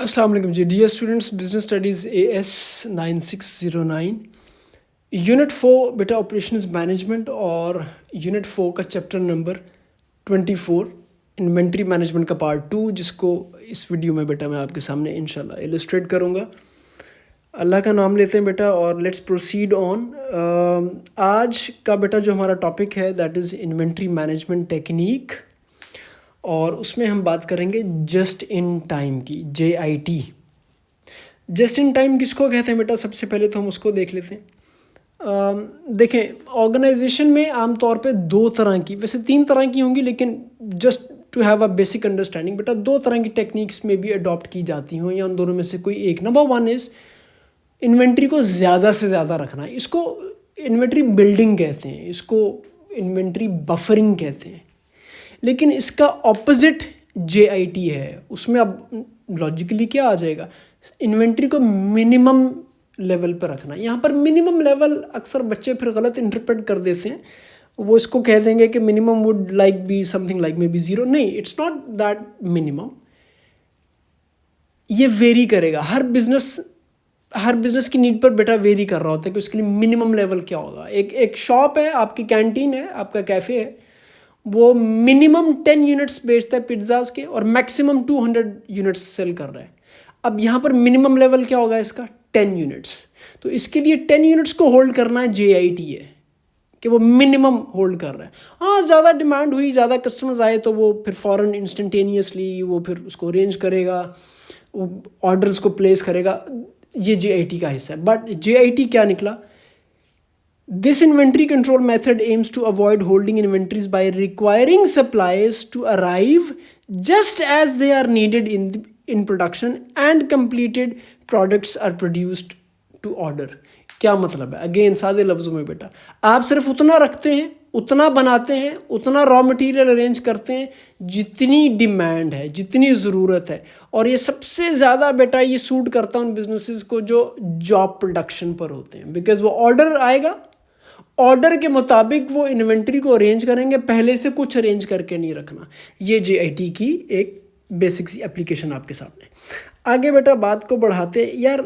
अस्सलाम वालेकुम जी dear students. Business studies AS 9609 unit 4 बेटा ऑपरेशंस मैनेजमेंट और यूनिट 4 का चैप्टर नंबर 24 इन्वेंट्री मैनेजमेंट का पार्ट 2, जिसको इस वीडियो में बेटा मैं आपके सामने इंशाल्लाह इलस्ट्रेट करूँगा। अल्लाह का नाम लेते हैं बेटा और लेट्स प्रोसीड ऑन। आज का बेटा जो हमारा टॉपिक है that is inventory management technique, और उसमें हम बात करेंगे जस्ट इन टाइम की, JIT। जस्ट इन टाइम किसको कहते हैं बेटा? सबसे पहले तो हम उसको देख लेते हैं। देखें, ऑर्गेनाइजेशन में आमतौर पे दो तरह की, वैसे तीन तरह की होंगी, लेकिन just to have a basic understanding बेटा दो तरह की टेक्निक्स में भी अडॉप्ट की जाती हों, या उन दोनों में से कोई एक। नंबर वन इज़ इन्वेंट्री को ज़्यादा से ज़्यादा रखना। इसको इन्वेंट्री बिल्डिंग कहते हैं, इसको इन्वेंट्री बफरिंग कहते हैं। लेकिन इसका ऑपोजिट JIT है। उसमें अब लॉजिकली क्या आ जाएगा? इन्वेंट्री को मिनिमम लेवल पर रखना। यहाँ पर मिनिमम लेवल अक्सर बच्चे फिर गलत इंटरप्रेट कर देते हैं। वो इसको कह देंगे कि minimum would like be something like may be 0। नहीं, इट्स नॉट दैट मिनिमम। ये वेरी करेगा, हर बिजनेस की नीड पर बेटा वेरी कर रहा होता है कि उसके लिए मिनिमम लेवल क्या होगा। एक शॉप है, आपकी कैंटीन है, आपका कैफ़े है, वो मिनिमम 10 यूनिट्स बेचता है पिज्ज़ाज के और मैक्सिमम 200 यूनिट्स सेल कर रहा है। अब यहाँ पर मिनिमम लेवल क्या होगा इसका? 10 यूनिट्स। तो इसके लिए 10 यूनिट्स को होल्ड करना है JIT है कि वो मिनिमम होल्ड कर रहा है। हाँ, ज़्यादा डिमांड हुई, ज़्यादा कस्टमर्स आए तो वो फिर फ़ौरन इंस्टेंटेनियसली वो फिर उसको अरेंज करेगा, वो ऑर्डर्स को प्लेस करेगा। ये JIT का हिस्सा है। बट JIT क्या निकला? This inventory control method aims to avoid holding inventories by requiring suppliers to arrive just as they are needed in production and completed products are produced to order। क्या मतलब है? Again सादे लफ्ज़ों में बेटा, आप सिर्फ उतना रखते हैं, उतना बनाते हैं, उतना रॉ मटेरियल अरेंज करते हैं जितनी डिमांड है, जितनी ज़रूरत है। और ये सबसे ज़्यादा बेटा ये सूट करता है उन बिजनेसेस को जो जॉब प्रोडक्शन पर होते हैं, बिकॉज वो ऑर्डर आएगा, ऑर्डर के मुताबिक वो इन्वेंट्री को अरेंज करेंगे, पहले से कुछ अरेंज करके नहीं रखना। ये JIT की एक बेसिक सी एप्लीकेशन आपके सामने। आगे बेटा बात को बढ़ाते यार,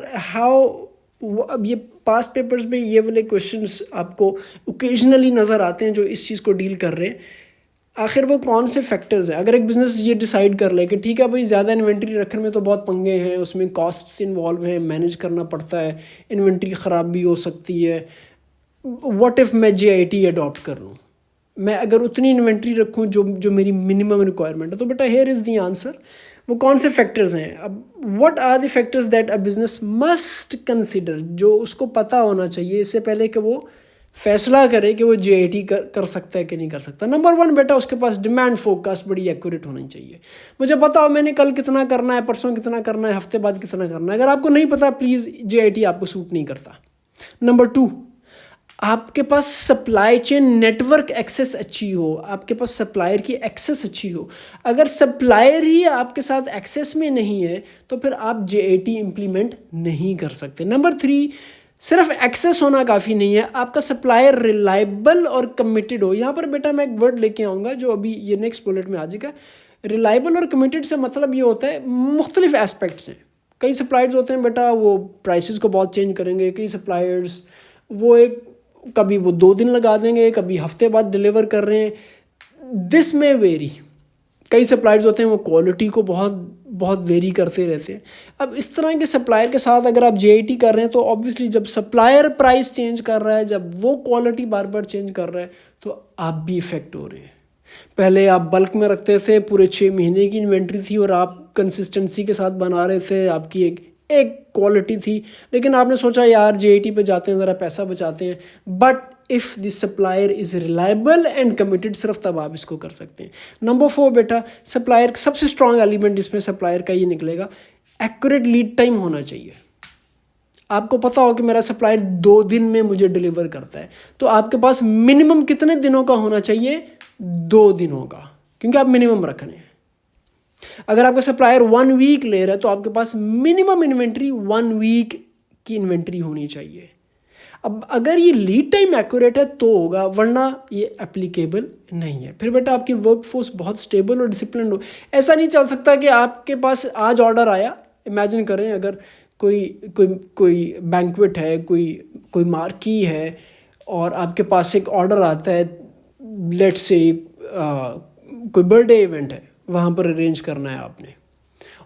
अब ये पास्ट पेपर्स में ये वाले क्वेश्चंस आपको ओकेजनली नज़र आते हैं जो इस चीज़ को डील कर रहे हैं। आखिर वो कौन से फैक्टर्स हैं? अगर एक बिज़नेस ये डिसाइड कर ले कि ठीक है भाई, ज़्यादा इन्वेंट्री रखने में तो बहुत पंगे हैं, उसमें कॉस्ट्स इन्वॉल्व हैं, मैनेज करना पड़ता है, इन्वेंट्री ख़राब भी हो सकती है। व्हाट इफ़ मैं JIT अडॉप्ट कर लूँ, मैं अगर उतनी इन्वेंट्री रखूँ जो मेरी मिनिमम रिक्वायरमेंट है? तो बेटा हेयर इज़ द आंसर। वो कौन से फैक्टर्स हैं? अब what are the factors that a business must consider, जो उसको पता होना चाहिए इससे पहले कि वो फैसला करे कि वो JIT कर सकता है कि नहीं कर सकता। नंबर वन बेटा, उसके पास डिमांड फोरकास्ट बड़ी एक्यूरेट होनी चाहिए। मुझे पता हो मैंने कल कितना करना है, परसों कितना करना है, हफ्ते बाद कितना करना है। अगर आपको नहीं पता, प्लीज़ JIT आपको सूट नहीं करता। नंबर टू, आपके पास सप्लाई चेन नेटवर्क एक्सेस अच्छी हो, आपके पास सप्लायर की एक्सेस अच्छी हो। अगर सप्लायर ही आपके साथ एक्सेस में नहीं है तो फिर आप JIT इम्प्लीमेंट नहीं कर सकते। नंबर थ्री, सिर्फ एक्सेस होना काफ़ी नहीं है, आपका सप्लायर रिलायबल और कमिटेड हो। यहाँ पर बेटा मैं एक वर्ड लेके आऊँगा जो अभी ये नेक्स्ट बुलेट में आ जाएगा। रिलायबल और कमिटेड से मतलब ये होता है मुख्तलिफ एस्पेक्ट्स हैं। कई सप्लायर्स होते हैं बेटा वो प्राइसेस को बहुत चेंज करेंगे, कई सप्लायर्स वो कभी वो 2 दिन लगा देंगे, कभी हफ्ते बाद डिलीवर कर रहे हैं। दिस में वेरी। कई सप्लायर्स होते हैं वो क्वालिटी को बहुत वेरी करते रहते हैं। अब इस तरह के सप्लायर के साथ अगर आप JIT कर रहे हैं तो ऑब्वियसली जब सप्लायर प्राइस चेंज कर रहा है, जब वो क्वालिटी बार बार चेंज कर रहा है, तो आप भी इफेक्ट हो रहे हैं। पहले आप बल्क में रखते थे, पूरे 6 महीने की इन्वेंट्री थी और आप कंसिस्टेंसी के साथ बना रहे थे, आपकी एक क्वालिटी थी, लेकिन आपने सोचा यार JIT पे जाते हैं, ज़रा पैसा बचाते हैं। But if the supplier is reliable and committed, सिर्फ तब आप इसको कर सकते हैं। नंबर 4 बेटा, सप्लायर सबसे स्ट्रॉन्ग एलिमेंट इसमें सप्लायर का ये निकलेगा, एक्यूरेट लीड टाइम होना चाहिए। आपको पता हो कि मेरा सप्लायर 2 दिन में मुझे डिलीवर करता है, तो आपके पास मिनिमम कितने दिनों का होना चाहिए? 2 दिनों का, क्योंकि आप मिनिमम रख रहे हैं। अगर आपका सप्लायर 1 वीक ले रहा है तो आपके पास मिनिमम इन्वेंट्री 1 वीक की इन्वेंट्री होनी चाहिए। अब अगर ये लीड टाइम एक्यूरेट है तो होगा, वरना ये एप्लीकेबल नहीं है। फिर बेटा आपकी वर्कफोर्स बहुत स्टेबल और डिसिप्लिन हो। ऐसा नहीं चल सकता कि आपके पास आज ऑर्डर आया, इमेजिन करें अगर कोई कोई कोई बैंक्वेट है, कोई कोई मार्की है और आपके पास एक ऑर्डर आता है, लेट्स से कोई बर्थडे इवेंट है, वहाँ पर अरेंज करना है आपने,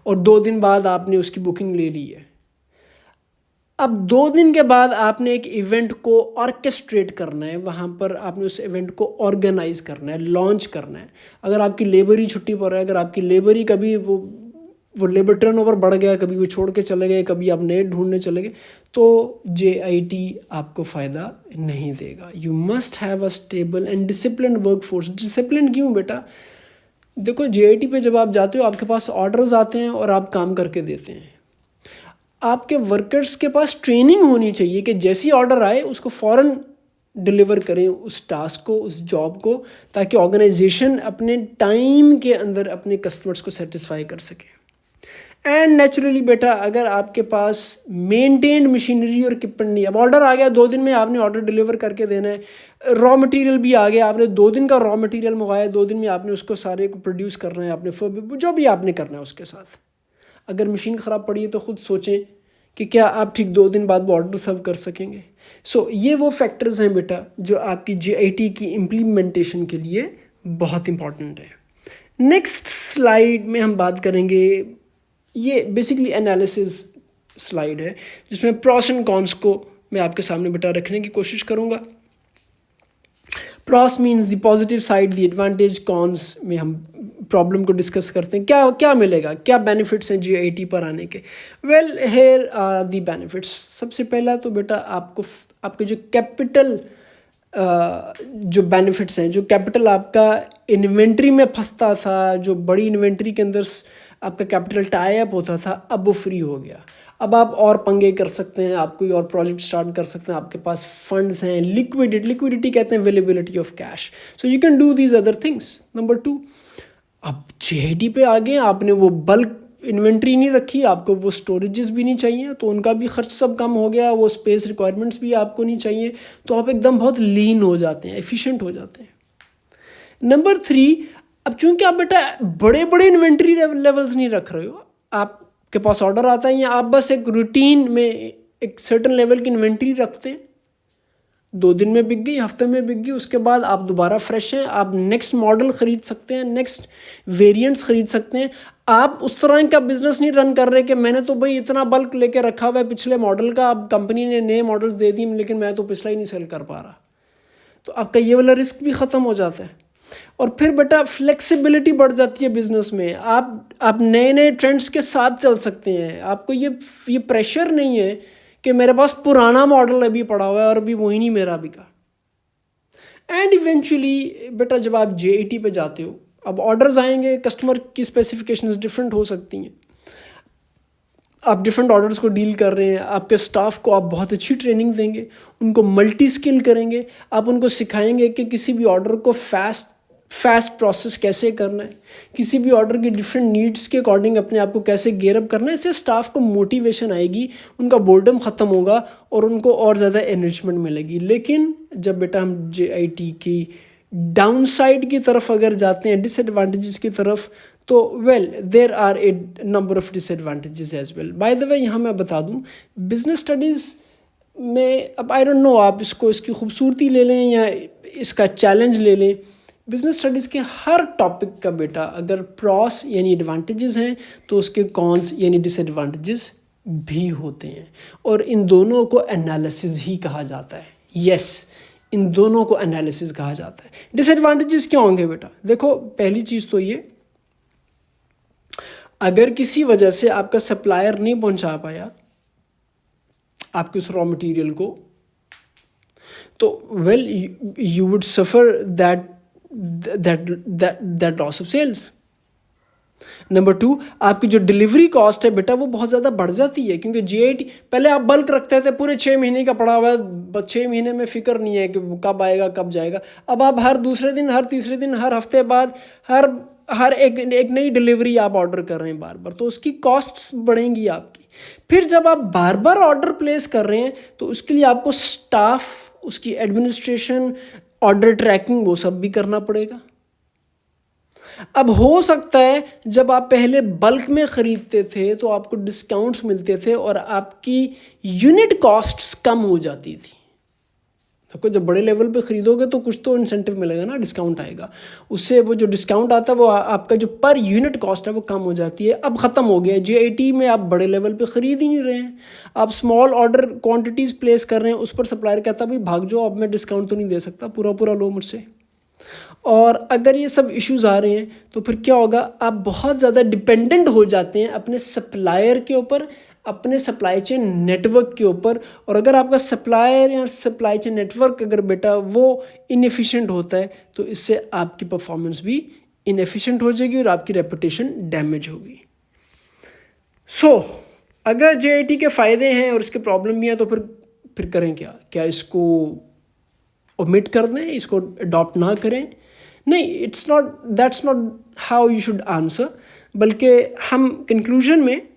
और 2 दिन बाद आपने उसकी बुकिंग ले ली है। अब 2 दिन के बाद आपने एक इवेंट को ऑर्केस्ट्रेट करना है, वहाँ पर आपने उस इवेंट को ऑर्गेनाइज करना है, लॉन्च करना है। अगर आपकी लेबर ही छुट्टी पर है, अगर आपकी लेबर ही कभी वो लेबर टर्नओवर बढ़ गया, कभी वो छोड़ के चले गए, कभी आप नए ढूंढने चले गए, तो JIT आपको फ़ायदा नहीं देगा। You must have a stable and discipline work force. Discipline क्यों बेटा? देखो, JIT पे जब आप जाते हो आपके पास ऑर्डर्स आते हैं और आप काम करके देते हैं। आपके वर्कर्स के पास ट्रेनिंग होनी चाहिए कि जैसी ऑर्डर आए उसको फ़ौरन डिलीवर करें उस टास्क को, उस जॉब को, ताकि ऑर्गेनाइजेशन अपने टाइम के अंदर अपने कस्टमर्स को सेटिस्फाई कर सके। एंड नेचुरली बेटा, अगर आपके पास मेंटेन्ड मशीनरी और इक्विपमेंट नहीं, अब ऑर्डर आ गया 2 दिन में आपने ऑर्डर डिलीवर करके देना है, रॉ मटेरियल भी आ गया, आपने 2 दिन का रॉ मटेरियल मंगाया, 2 दिन में आपने उसको सारे को प्रोड्यूस करना है, आपने जो भी आपने करना है उसके साथ। अगर मशीन ख़राब पड़ी है तो ख़ुद सोचें कि क्या आप ठीक 2 दिन बाद वो ऑर्डर सर्व कर सकेंगे। सो ये वो फैक्टर्स हैं बेटा जो आपकी JIT की इम्प्लीमेंटेशन के लिए बहुत इंपॉर्टेंट है। नेक्स्ट स्लाइड में हम बात करेंगे, ये बेसिकली एनालिसिस स्लाइड है जिसमें प्रॉस एंड कॉन्स को मैं आपके सामने बेटा रखने की कोशिश करूँगा। Pros means the positive side, the advantage, cons में हम प्रॉब्लम को डिस्कस करते हैं, क्या क्या मिलेगा, क्या बेनिफिट्स हैं JIT पर आने के। Well, here are the benefits. सबसे पहला तो बेटा आपके जो कैपिटल जो बेनिफिट्स हैं, जो कैपिटल आपका इन्वेंट्री में फंसता था, जो बड़ी इन्वेंट्री के अंदर आपका कैपिटल टाई अप होता था, अब वो फ्री हो गया। अब आप और पंगे कर सकते हैं, आप कोई और प्रोजेक्ट स्टार्ट कर सकते हैं, आपके पास फंड्स हैं, लिक्विडिटी कहते हैं availability of cash, so you can do these other things. Number 2, अब JIT पे आ गए, आपने वो बल्क इन्वेंट्री नहीं रखी, आपको वो स्टोरेजेस भी नहीं चाहिए, तो उनका भी खर्च सब कम हो गया, वो स्पेस रिक्वायरमेंट्स भी आपको नहीं चाहिए, तो आप एकदम बहुत लीन हो जाते हैं, एफिशिएंट हो जाते हैं। नंबर 3, अब चूंकि आप बेटा बड़े बड़े इन्वेंट्री लेवल्स नहीं रख रहे हो, आपके पास ऑर्डर आता है या आप बस एक रूटीन में एक सर्टन लेवल की इन्वेंट्री रखते हैं, 2 दिन में बिक गई, हफ्ते में बिक गई, उसके बाद आप दोबारा फ्रेश हैं, आप नेक्स्ट मॉडल ख़रीद सकते हैं, नेक्स्ट वेरिएंट्स ख़रीद सकते हैं। आप उस तरह का बिजनेस नहीं रन कर रहे कि मैंने तो भाई इतना बल्क लेके रखा हुआ है पिछले मॉडल का, अब कंपनी ने नए मॉडल्स दे दिए लेकिन मैं तो पिछला ही नहीं सेल कर पा रहा, तो आपका ये वाला रिस्क भी ख़त्म हो जाता है। और फिर बेटा फ्लेक्सिबिलिटी बढ़ जाती है बिज़नेस में, आप नए नए ट्रेंड्स के साथ चल सकते हैं, आपको ये प्रेशर नहीं है कि मेरे पास पुराना मॉडल अभी पड़ा हुआ है और अभी वही नहीं मेरा बिका। एंड इवेंचुअली बेटा जब आप JIT पे जाते हो, अब ऑर्डर्स आएंगे, कस्टमर की स्पेसिफिकेशंस डिफरेंट हो सकती हैं, आप डिफरेंट ऑर्डर्स को डील कर रहे हैं, आपके स्टाफ को आप बहुत अच्छी ट्रेनिंग देंगे, उनको मल्टी स्किल करेंगे, आप उनको सिखाएंगे कि किसी भी ऑर्डर को फास्ट प्रोसेस कैसे करना है, किसी भी ऑर्डर की डिफरेंट नीड्स के अकॉर्डिंग अपने आप को कैसे गेयर अप करना है। इससे स्टाफ को मोटिवेशन आएगी, उनका बोर्डम ख़त्म होगा और उनको और ज़्यादा एनरिचमेंट मिलेगी। लेकिन जब बेटा हम JIT की डाउन साइड की तरफ अगर जाते हैं, डिसएडवांटेजेस की तरफ, तो well there are a number of disadvantages as well. By the way यहाँ मैं बता दूँ, बिजनेस स्टडीज़ में अब आई डोंट नो आप इसकी खूबसूरती ले लें या इसका चैलेंज ले लें, बिजनेस स्टडीज़ के हर टॉपिक का बेटा अगर प्रॉस यानी एडवांटेजेस हैं तो उसके कॉन्स यानी डिसएडवांटेजेस भी होते हैं, और इन दोनों को एनालिसिस ही कहा जाता है। यस, इन दोनों को एनालिसिस कहा जाता है। डिसएडवांटेजेस क्या होंगे बेटा? देखो, पहली चीज़ तो ये, अगर किसी वजह से आपका सप्लायर नहीं पहुंचा पाया आपके उस रॉ मटेरियल को, तो well you would suffer that loss of sales. Number 2, आपकी जो डिलीवरी कॉस्ट है बेटा वो बहुत ज़्यादा बढ़ जाती है, क्योंकि JIT पहले आप बल्क रखते थे, पूरे 6 महीने का पड़ा हुआ है, बस 6 महीने में फ़िक्र नहीं है कि कब आएगा कब जाएगा। अब आप हर दूसरे दिन, हर तीसरे दिन, हर हफ्ते बाद हर एक नई डिलीवरी आप ऑर्डर कर रहे हैं बार बार, तो उसकी कॉस्ट्स बढ़ेंगी आपकी। फिर जब आप बार बार ऑर्डर प्लेस कर रहे हैं तो उसके लिए आपको स्टाफ, उसकी एडमिनिस्ट्रेशन, ऑर्डर ट्रैकिंग, वो सब भी करना पड़ेगा। अब हो सकता है जब आप पहले बल्क में ख़रीदते थे तो आपको डिस्काउंट्स मिलते थे और आपकी यूनिट कॉस्ट्स कम हो जाती थी। देखो जब बड़े लेवल पे ख़रीदोगे तो कुछ तो इंसेंटिव मिलेगा ना, डिस्काउंट आएगा, उससे वो जो डिस्काउंट आता है वो आपका जो पर यूनिट कॉस्ट है वो कम हो जाती है। अब ख़त्म हो गया है, JIT में आप बड़े लेवल पे ख़रीद ही नहीं रहे हैं, आप स्मॉल ऑर्डर क्वांटिटीज़ प्लेस कर रहे हैं, उस पर सप्लायर कहता है भाई भाग जाओ, अब मैं डिस्काउंट तो नहीं दे सकता, पूरा पूरा लो मुझसे। और अगर ये सब इश्यूज़ आ रहे हैं तो फिर क्या होगा, आप बहुत ज़्यादा डिपेंडेंट हो जाते हैं अपने सप्लायर के ऊपर, अपने सप्लाई चेन नेटवर्क के ऊपर। और अगर आपका सप्लायर या सप्लाई चेन नेटवर्क अगर बेटा वो इनएफिशिएंट होता है तो इससे आपकी परफॉर्मेंस भी इनएफिशिएंट हो जाएगी और आपकी रेपुटेशन डैमेज होगी। अगर JIT के फ़ायदे हैं और इसके प्रॉब्लम भी हैं तो फिर करें क्या इसको ओमिट कर दें, इसको अडॉप्ट ना करें? नहीं, that's not how you should answer. बल्कि हम कंक्लूजन में,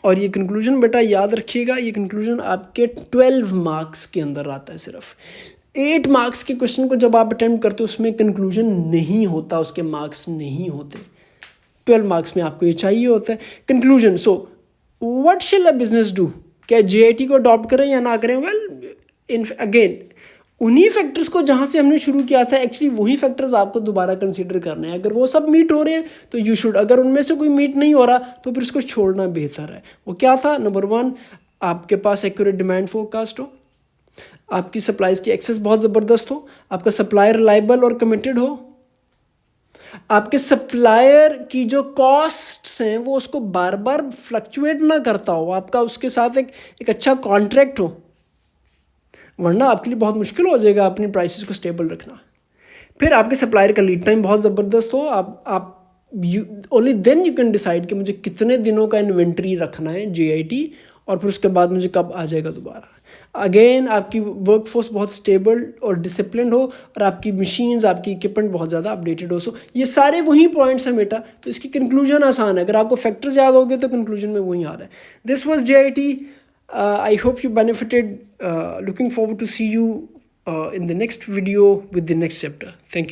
और ये कंक्लूजन बेटा याद रखिएगा, ये कंक्लूजन आपके 12 मार्क्स के अंदर आता है। सिर्फ 8 मार्क्स के क्वेश्चन को जब आप अटेम्प्ट करते हो उसमें कंक्लूजन नहीं होता, उसके मार्क्स नहीं होते। 12 मार्क्स में आपको ये चाहिए होता है कंक्लूजन। व्हाट शिल अ बिजनेस डू? क्या JIT को अडॉप्ट करें या ना करें? वेल, अगेन उन्हीं फैक्टर्स को जहाँ से हमने शुरू किया था, एक्चुअली वही फैक्टर्स आपको दोबारा कंसीडर करने हैं। अगर वो सब मीट हो रहे हैं तो यू शुड, अगर उनमें से कोई मीट नहीं हो रहा तो फिर उसको छोड़ना बेहतर है। वो क्या था? नंबर 1, आपके पास एक्यूरेट डिमांड फोरकास्ट हो, आपकी सप्लाईज की एक्सेस बहुत ज़बरदस्त हो, आपका सप्लायर रिलायबल और कमिटेड हो, आपके सप्लायर की जो कॉस्ट्स हैं वो उसको बार बार फ्लक्चुएट ना करता हो, आपका उसके साथ एक अच्छा कॉन्ट्रैक्ट हो, वरना आपके लिए बहुत मुश्किल हो जाएगा अपनी प्राइसेस को स्टेबल रखना। फिर आपके सप्लायर का लीड टाइम बहुत ज़बरदस्त हो, आप only then you can decide कि मुझे कितने दिनों का इन्वेंट्री रखना है JIT, और फिर उसके बाद मुझे कब आ जाएगा दोबारा। अगेन आपकी वर्कफोर्स बहुत स्टेबल और डिसिप्लिन हो, और आपकी मशीन्स, आपकी इक्विपमेंट बहुत ज़्यादा अपडेटेड हो। ये सारे वही पॉइंट्स हैं बेटा, तो इसकी कंक्लूजन आसान है। अगर आपको फैक्टर्स याद हो गए तो कंक्लूजन में वही आ रहा है। This was JIT. I hope you benefited. Looking forward to see you in the next video with the next chapter. Thank you.